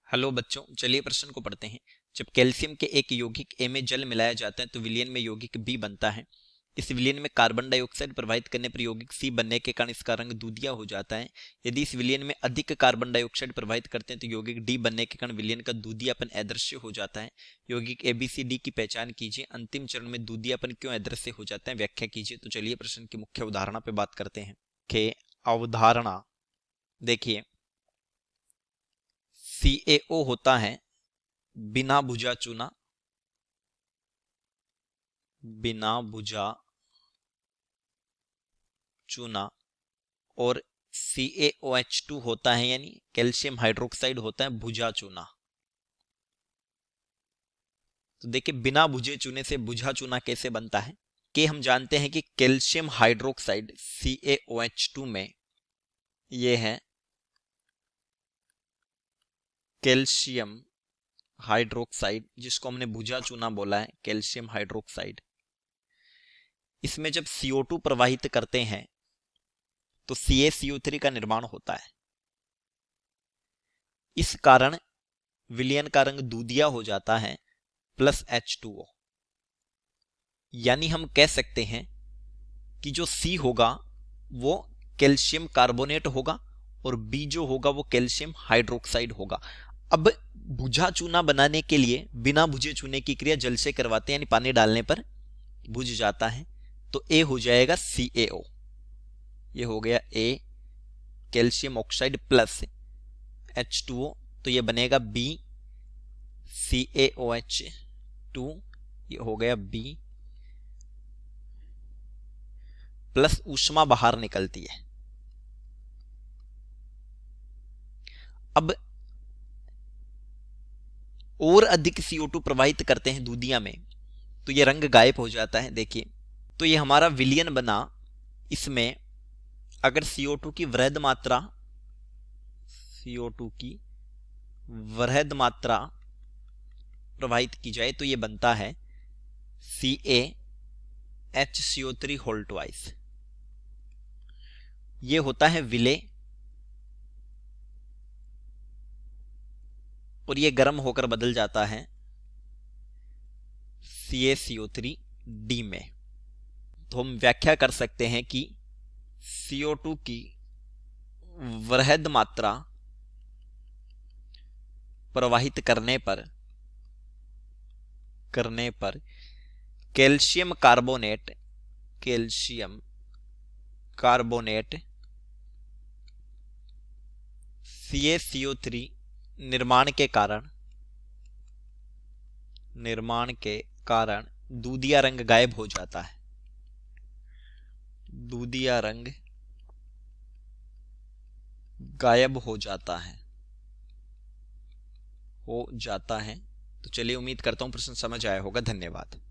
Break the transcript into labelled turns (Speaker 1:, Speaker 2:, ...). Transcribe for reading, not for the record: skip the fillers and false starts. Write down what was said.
Speaker 1: Hello बच्चों, चलिए प्रश्न को पढ़ते हैं। जब कैल्शियम के एक यौगिक ए में जल मिलाया जाता है तो विलयन में यौगिक बी बनता है। इस विलयन में कार्बन डाइऑक्साइड प्रवाहित करने पर यौगिक सी बनने के कारण इसका रंग दूधिया हो जाता है। यदि इस विलयन में अधिक कार्बन डाइऑक्साइड प्रवाहित करते हैं तो यौगिक डी बनने के कारण विलयन का दूधियापन अदृश्य हो जाता है। यौगिक ए बी सी डी की पहचान कीजिए। अंतिम चरण में दूधियापन क्यों अदृश्य हो जाता है, व्याख्या कीजिए। तो चलिए प्रश्न की मुख्य उदाहरणा पे बात करते हैं। के अवधारणा देखिए, CaO होता है बिना भुजा चूना, बिना भुजा चूना। और CaOH2 होता है यानी कैल्शियम हाइड्रोक्साइड होता है भुजा चूना। तो देखिए, बिना भुजे चूने से भुजा चूना कैसे बनता है कि हम जानते हैं कि कैल्शियम हाइड्रोक्साइड CaOH2 में ये है कैल्शियम हाइड्रोक्साइड, जिसको हमने भुजा चूना बोला है, कैल्शियम हाइड्रोक्साइड। इसमें जब CO2 प्रवाहित करते हैं तो CaCO3 का निर्माण होता है। इस कारण विलयन का रंग दूधिया हो जाता है प्लस H2O। यानी हम कह सकते हैं कि जो C होगा वो कैल्शियम कार्बोनेट होगा और B जो होगा वो कैल्शियम हाइड्रोक्साइड होगा। अब भुजा चूना बनाने के लिए बिना भुजे चूने की क्रिया जल से करवाते हैं, यानी पानी डालने पर भुज जाता है। तो A हो जाएगा CaO, ये हो गया A calcium oxide plus H2O, तो ये बनेगा B CaOH2, ये हो गया B प्लस ऊष्मा बाहर निकलती है। अब और अधिक CO2 प्रवाहित करते हैं दूधिया में तो ये रंग गायब हो जाता है। देखिए, तो ये हमारा विलयन बना। इसमें अगर CO2 की वृहद मात्रा प्रवाहित की जाए तो ये बनता है CaHCO3 होल ट्वाइस। ये होता है विलय और ये गर्म होकर बदल जाता है CaCO3D में। तो हम व्याख्या कर सकते हैं कि CO2 की वृहद मात्रा प्रवाहित करने पर कैल्शियम कार्बोनेट CaCO3 निर्माण के कारण दूधिया रंग गायब हो जाता है। दूधिया रंग गायब हो जाता है। तो चलिए, उम्मीद करता हूं प्रश्न समझ आया होगा। धन्यवाद।